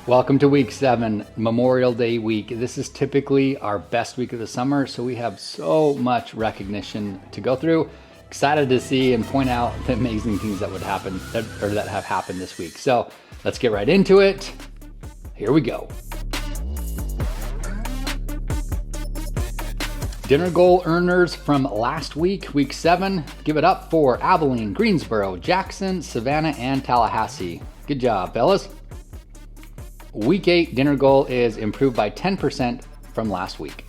Welcome to week 7, Memorial Day week. This is typically our best week of the summer, so we have so much recognition to go through. Excited to see and point out the amazing things that would happen that have happened this week. So let's get right into it. Here we go. Dinner goal earners from last week, week 7. Give it up for Abilene, Greensboro, Jackson, Savannah, and Tallahassee. Good job, fellas. Week 8 dinner goal is improved by 10% from last week.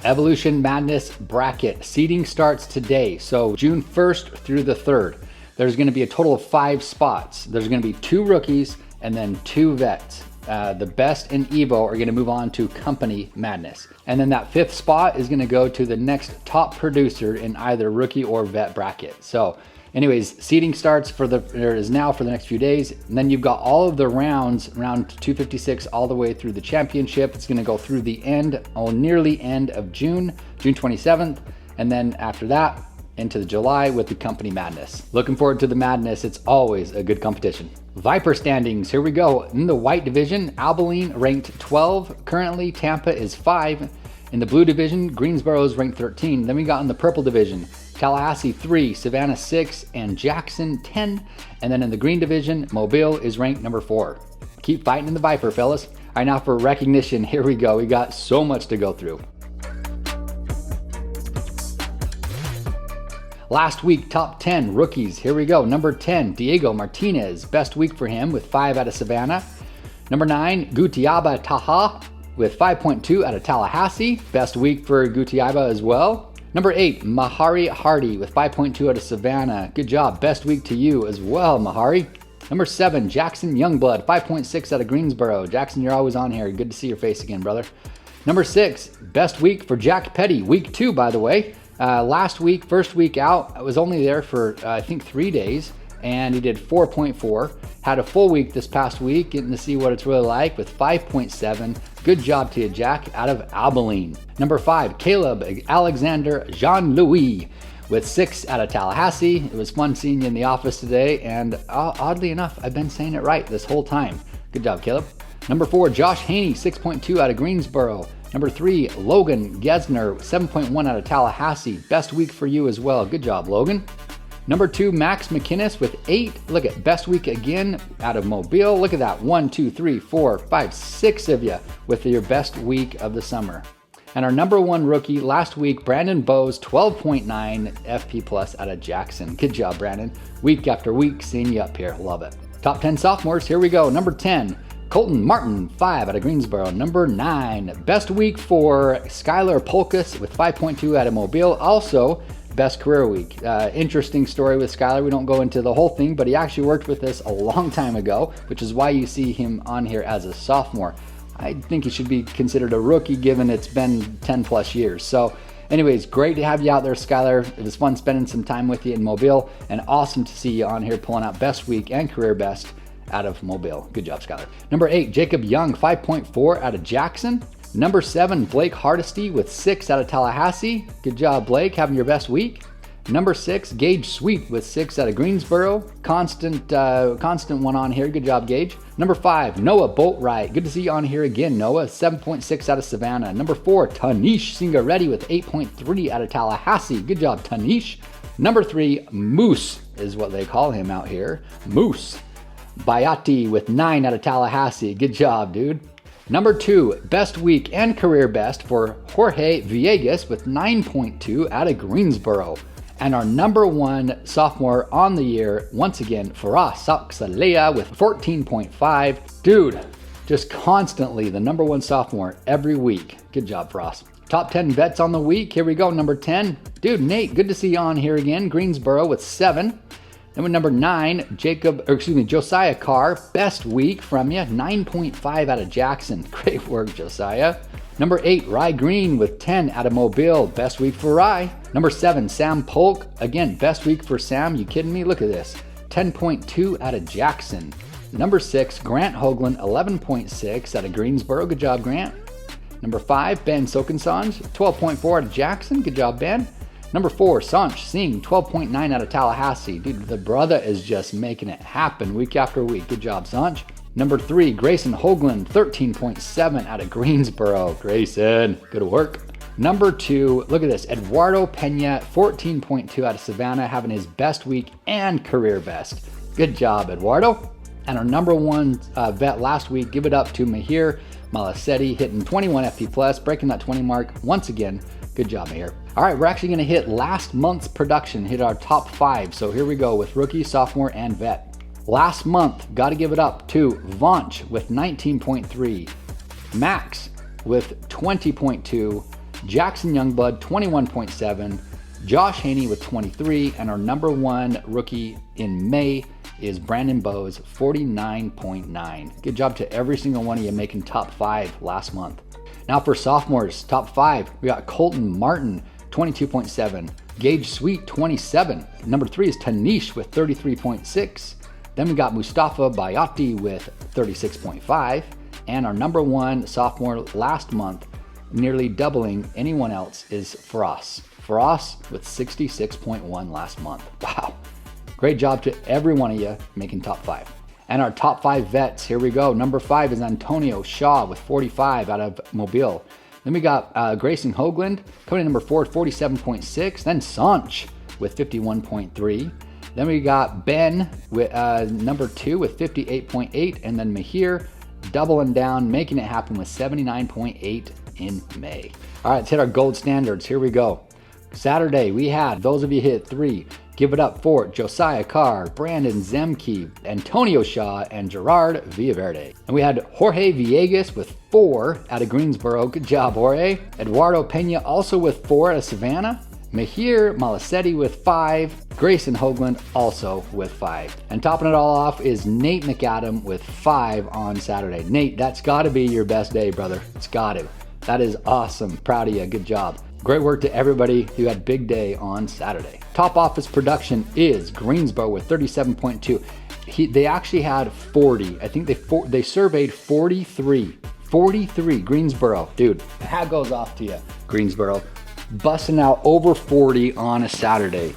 Evolution Madness bracket seating starts today, so June 1st through the 3rd. There's going to be a total of 5 spots. There's going to be 2 rookies and then 2 vets. The best in Evo are going to move on to Company Madness. And then that 5th spot is going to go to the next top producer in either rookie or vet bracket. So anyways, seating starts is now for the next few days. And then you've got all of the rounds, round 256 all the way through the championship. It's going to go through the nearly end of June 27th. And then after that, into the July with the Company Madness. Looking forward to the madness. It's always a good competition. Viper standings, here we go. In the white division, Abilene ranked 12. Currently, Tampa is 5. In the blue division, Greensboro is ranked 13. Then we got in the purple division, Tallahassee 3, Savannah 6, and Jackson 10. And then in the green division, Mobile is ranked number 4. Keep fighting in the Viper, fellas. All right, now for recognition, here we go. We got so much to go through. Last week, top 10 rookies. Here we go. Number 10, Diego Martinez. Best week for him with 5 out of Savannah. Number 9, Gutiaba Taha with 5.2 out of Tallahassee. Best week for Gutiaba as well. Number 8, Mahari Hardy with 5.2 out of Savannah. Good job. Best week to you as well, Mahari. Number 7, Jackson Youngblood, 5.6 out of Greensboro. Jackson, you're always on here. Good to see your face again, brother. Number 6, best week for Jack Petty. Week 2, by the way. Last week, first week out, I was only there for, I think 3 days, and he did 4.4. Had a full week this past week, getting to see what it's really like with 5.7. Good job to you, Jack, out of Abilene. Number 5, Caleb Alexander Jean-Louis with 6 out of Tallahassee. It was fun seeing you in the office today, and oddly enough, I've been saying it right this whole time. Good job, Caleb. Number 4, Josh Haney, 6.2 out of Greensboro. Number 3, Logan Gesner, 7.1 out of Tallahassee. Best week for you as well. Good job, Logan. Number 2, Max McInnes with 8. Look at best week again out of Mobile. Look at that. 1, 2, 3, 4, 5, 6 of you with your best week of the summer. And our number 1 rookie last week, Brandon Bowes, 12.9 FP plus out of Jackson. Good job, Brandon. Week after week, seeing you up here. Love it. Top 10 sophomores. Here we go. Number 10. Colton Martin, 5 out of Greensboro. Number 9, best week for Skylar Polkus with 5.2 out of Mobile. Also, best career week. Interesting story with Skylar. We don't go into the whole thing, but he actually worked with us a long time ago, which is why you see him on here as a sophomore. I think he should be considered a rookie given it's been 10 plus years. So anyways, great to have you out there, Skylar. It was fun spending some time with you in Mobile, and awesome to see you on here pulling out best week and career best out of Mobile. Good job, Skylar. Number 8, Jacob Young, 5.4 out of Jackson. Number 7, Blake Hardesty with 6 out of Tallahassee. Good job, Blake, having your best week. Number 6, Gage Sweet with 6 out of Greensboro. Constant one on here. Good job, Gage. Number 5, Noah Boatwright. Good to see you on here again, Noah. 7.6 out of Savannah. Number 4, Tanish Singaretti with 8.3 out of Tallahassee. Good job, Tanish. Number 3, Moose is what they call him out here. Moose Bayati with 9 out of Tallahassee. Good job, dude. Number 2, best week and career best for Jorge Villegas with 9.2 out of Greensboro. And our number 1 sophomore on the year, once again, Farah Saksalea with 14.5. Dude, just constantly the number 1 sophomore every week. Good job, Frost. Top 10 vets on the week. Here we go. Number 10, dude, Nate, good to see you on here again. Greensboro with 7. Then with number 9, Josiah Carr, best week from you, 9.5 out of Jackson. Great work, Josiah. Number 8, Rye Green with 10 out of Mobile, best week for Rye. Number 7, Sam Polk, again, best week for Sam. You kidding me? Look at this, 10.2 out of Jackson. Number 6, Grant Hoagland, 11.6 out of Greensboro. Good job, Grant. Number 5, Ben Sokensanj, 12.4 out of Jackson. Good job, Ben. Number 4, Sanch Singh, 12.9 out of Tallahassee. Dude, the brother is just making it happen week after week. Good job, Sanch. Number 3, Grayson Hoagland, 13.7 out of Greensboro. Grayson, good work. Number 2, look at this, Eduardo Pena, 14.2 out of Savannah, having his best week and career best. Good job, Eduardo. And our number 1 vet last week, give it up to Mahir Malasetti, hitting 21 FP plus, breaking that 20 mark once again. Good job, Mahir. All right, we're actually gonna hit last month's production, hit our top 5. So here we go with rookie, sophomore, and vet. Last month, gotta give it up to Vonch with 19.3, Max with 20.2, Jackson Youngblood 21.7, Josh Haney with 23, and our number 1 rookie in May is Brandon Bowes, 49.9. Good job to every single one of you making top 5 last month. Now for sophomores, top 5, we got Colton Martin, 22.7, Gage Sweet, 27. Number 3 is Tanish with 33.6. Then we got Mustafa Bayati with 36.5. And our number 1 sophomore last month, nearly doubling anyone else, is Faraz. Faraz with 66.1 last month. Wow. Great job to every one of you making top 5. And our top 5 vets, here we go. Number 5 is Antonio Shaw with 45 out of Mobile. Then we got Grayson Hoagland coming in number 4, 47.6. Then Sanch with 51.3. Then we got Ben with number 2 with 58.8. And then Mahir doubling down, making it happen with 79.8 in May. All right, let's hit our gold standards. Here we go. Saturday, we had, those of you hit 3, give it up for Josiah Carr, Brandon Zemke, Antonio Shaw, and Gerard Villaverde. And we had Jorge Villegas with 4 out of Greensboro. Good job, Jorge. Eduardo Pena also with 4 out of Savannah. Mahir Malasetti with 5. Grayson Hoagland also with 5. And topping it all off is Nate McAdam with 5 on Saturday. Nate, that's gotta be your best day, brother. It's gotta. That is awesome. Proud of you. Good job. Great work to everybody who had big day on Saturday. Top office production is Greensboro with 37.2. They actually had 40. I think they surveyed 43. 43 Greensboro. Dude, hat goes off to you, Greensboro. Busting out over 40 on a Saturday.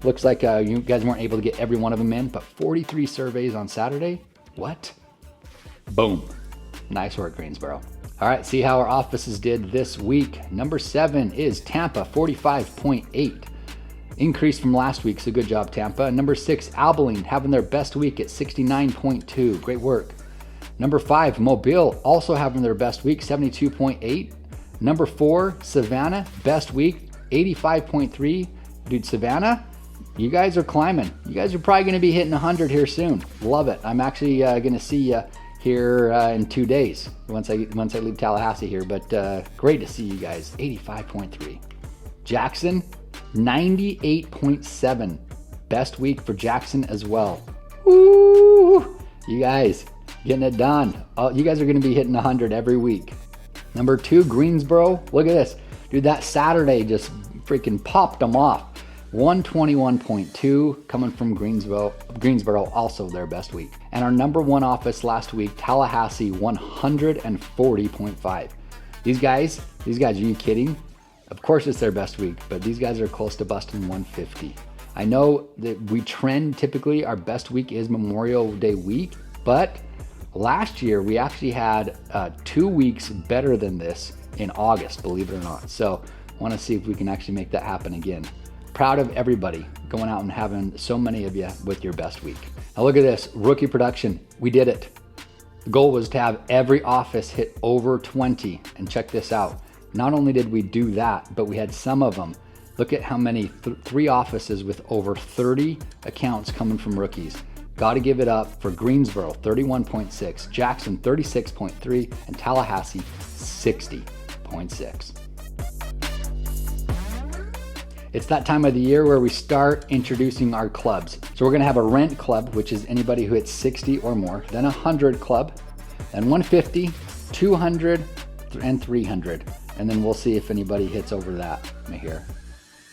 Looks like you guys weren't able to get every one of them in, but 43 surveys on Saturday? What? Boom. Nice work, Greensboro. All right, see how our offices did this week. Number 7 is Tampa, 45.8. Increase from last week, so good job, Tampa. Number 6, Abilene, having their best week at 69.2. Great work. Number 5, Mobile, also having their best week, 72.8. Number 4, Savannah, best week, 85.3. Dude, Savannah, you guys are climbing. You guys are probably going to be hitting 100 here soon. Love it. I'm actually going to see you here in 2 days once I leave Tallahassee here, but great to see you guys. 85.3. Jackson, 98.7. Best week for Jackson as well. Woo! You guys getting it done. You guys are going to be hitting 100 every week. Number 2, Greensboro. Look at this. Dude, that Saturday just freaking popped them off. 121.2 coming from Greensboro, also their best week. And our number 1 office last week, Tallahassee, 140.5. These guys, are you kidding? Of course it's their best week, but these guys are close to busting 150. I know that we trend typically, our best week is Memorial Day week, but last year we actually had 2 weeks better than this in August, believe it or not. So I want to see if we can actually make that happen again. Proud of everybody going out and having so many of you with your best week. Now look at this, rookie production. We did it. The goal was to have every office hit over 20. And check this out. Not only did we do that, but we had some of them. Look at how many, 3 offices with over 30 accounts coming from rookies. Got to give it up for Greensboro, 31.6, Jackson, 36.3, and Tallahassee, 60.6. It's that time of the year where we start introducing our clubs. So we're gonna have a rent club, which is anybody who hits 60 or more, then 100 club, then 150, 200, and 300. And then we'll see if anybody hits over that here.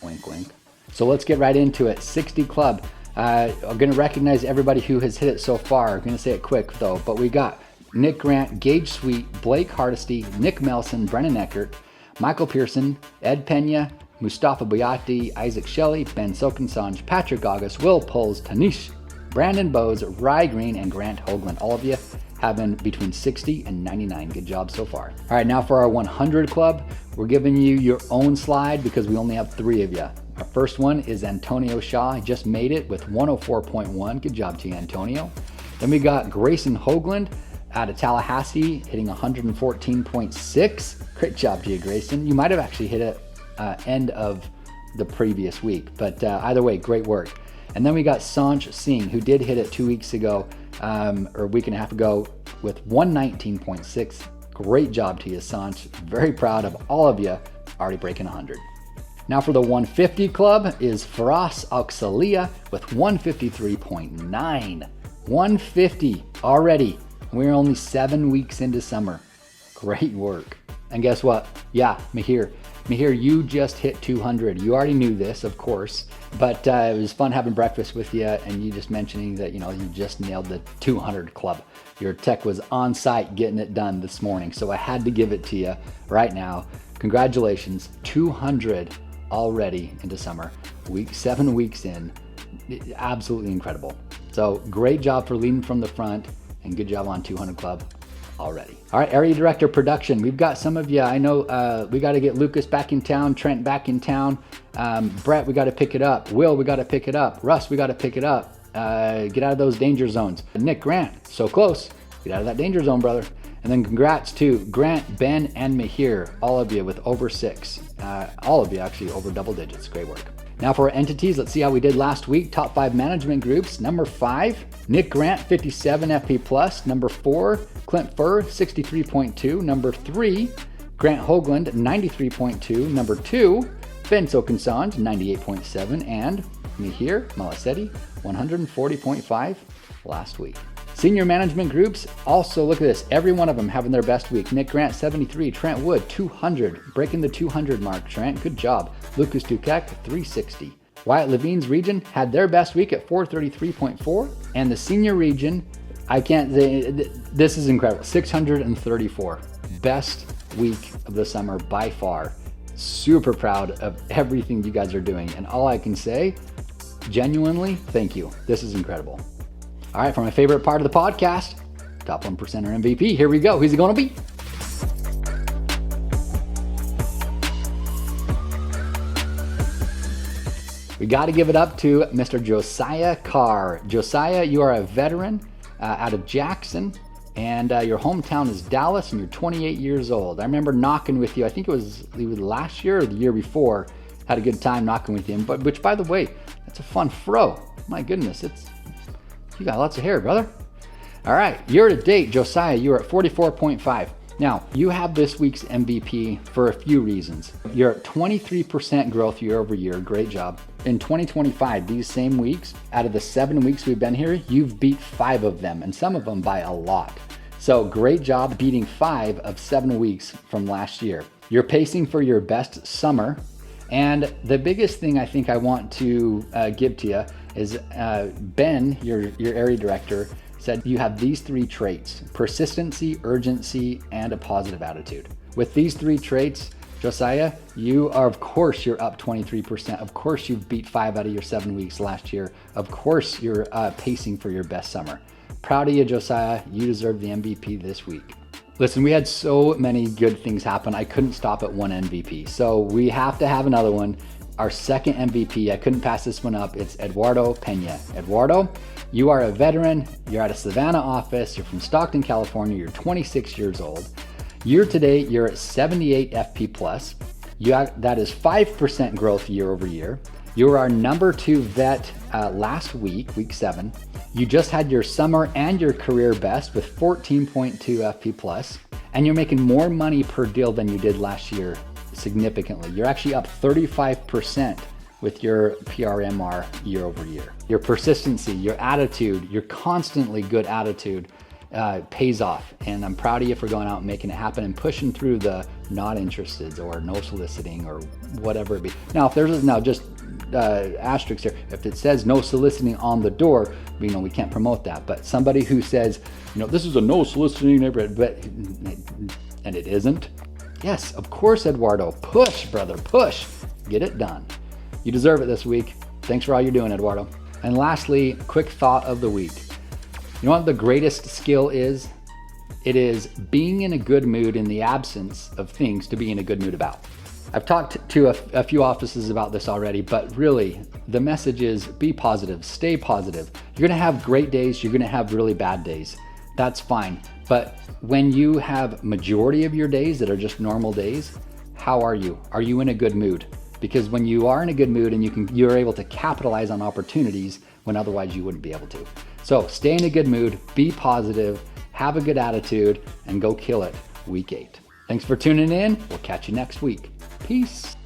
Wink, wink. So let's get right into it. 60 club. I'm gonna recognize everybody who has hit it so far. I'm gonna say it quick though, but we got Nick Grant, Gage Sweet, Blake Hardesty, Nick Melson, Brennan Eckert, Michael Pearson, Ed Pena, Mustafa Boyati, Isaac Shelley, Ben Sokensanj, Patrick August, Will Pulls, Tanish, Brandon Bowes, Rye Green, and Grant Hoagland. All of you, having between 60 and 99. Good job so far. All right, now for our 100 club, we're giving you your own slide because we only have 3 of you. Our first one is Antonio Shaw. He just made it with 104.1. Good job to you, Antonio. Then we got Grayson Hoagland out of Tallahassee hitting 114.6. Great job to you, Grayson. You might have actually hit it end of the previous week, but either way, great work. And then we got Sanj Singh, who did hit it 2 weeks ago, or a week and a half ago, with 119.6. Great job to you, Sanj. Very proud of all of you already breaking 100. Now for the 150 club is Faraz Auxalia with 153.9. 150 already. We're only 7 weeks into summer. Great work. And guess what? Yeah, Mahir, you just hit 200. You already knew this, of course, but it was fun having breakfast with you and you just mentioning that, you just nailed the 200 club. Your tech was on site getting it done this morning, so I had to give it to you right now. Congratulations, 200 already into summer. 7 weeks in, absolutely incredible. So great job for leading from the front and good job on 200 club already. All right, area director production. We've got some of you. I know we got to get Lucas back in town, Trent back in town. Brett, we got to pick it up. Will, we got to pick it up. Russ, we got to pick it up. Get out of those danger zones. Nick Grant, so close. Get out of that danger zone, brother. And then congrats to Grant, Ben, and Mahir, all of you with over 6. All of you actually over double digits. Great work. Now for our entities, let's see how we did last week. Top 5 management groups. Number 5, Nick Grant, 57 FP plus. Number 4, Clint Furr, 63.2. Number 3, Grant Hoagland, 93.2. Number 2, Ben Sokensanj, 98.7. And Mihir Malasetti, 140.5 last week. Senior management groups, also look at this. Every one of them having their best week. Nick Grant, 73. Trent Wood, 200. Breaking the 200 mark, Trent. Good job. Lucas Duquette, 360. Wyatt Levine's region had their best week at 433.4. And the senior region, I can't say, this is incredible. 634. Best week of the summer by far. Super proud of everything you guys are doing. And all I can say, genuinely, thank you. This is incredible. All right, for my favorite part of the podcast, top 1% or MVP. Here we go. Who's it going to be? We got to give it up to Mr. Josiah Carr. Josiah, you are a veteran out of Jackson, and your hometown is Dallas, and you're 28 years old. I remember knocking with you. I think it was last year or the year before. Had a good time knocking with you, but which, by the way, that's a fun fro. My goodness, you got lots of hair, brother. All right, year to date, Josiah, you are at 44.5. Now, you have this week's MVP for a few reasons. You're at 23% growth year over year. Great job. In 2025, these same weeks, out of the 7 weeks we've been here, you've beat 5 of them, and some of them by a lot. So great job beating 5 of 7 weeks from last year. You're pacing for your best summer. And the biggest thing I think I want to give to you is Ben, your area director, said you have these 3 traits: persistency, urgency, and a positive attitude. With these 3 traits, Josiah, you are, of course, you're up 23%. Of course, you've beat 5 out of your 7 weeks last year. Of course, you're pacing for your best summer. Proud of you, Josiah. You deserve the MVP this week. Listen, we had so many good things happen. I couldn't stop at one MVP. So we have to have another one. Our second MVP, I couldn't pass this one up. It's Eduardo Pena. Eduardo, you are a veteran. You're at a Savannah office. You're from Stockton, California. You're 26 years old. Year to date, you're at 78 FP plus. That is 5% growth year over year. You were our number 2 vet last week, week 7. You just had your summer and your career best with 14.2 FP plus, and you're making more money per deal than you did last year significantly. You're actually up 35% with your PRMR year over year. Your persistency, your attitude, your constantly good attitude pays off. And I'm proud of you for going out and making it happen and pushing through the not interested or no soliciting or whatever it be. Now, if there's just asterisk here, if it says no soliciting on the door, we can't promote that. But somebody who says, this is a no soliciting neighborhood, and it isn't. Yes, of course, Eduardo. Push, brother, push. Get it done. You deserve it this week. Thanks for all you're doing, Eduardo. And lastly, quick thought of the week. You know what the greatest skill is? It is being in a good mood in the absence of things to be in a good mood about. I've talked to a few offices about this already, but really the message is be positive, stay positive. You're gonna have great days, you're gonna have really bad days. That's fine. But when you have majority of your days that are just normal days, how are you? Are you in a good mood? Because when you are in a good mood and you're able to capitalize on opportunities when otherwise you wouldn't be able to. So stay in a good mood, be positive, have a good attitude, and go kill it week 8. Thanks for tuning in. We'll catch you next week. Peace.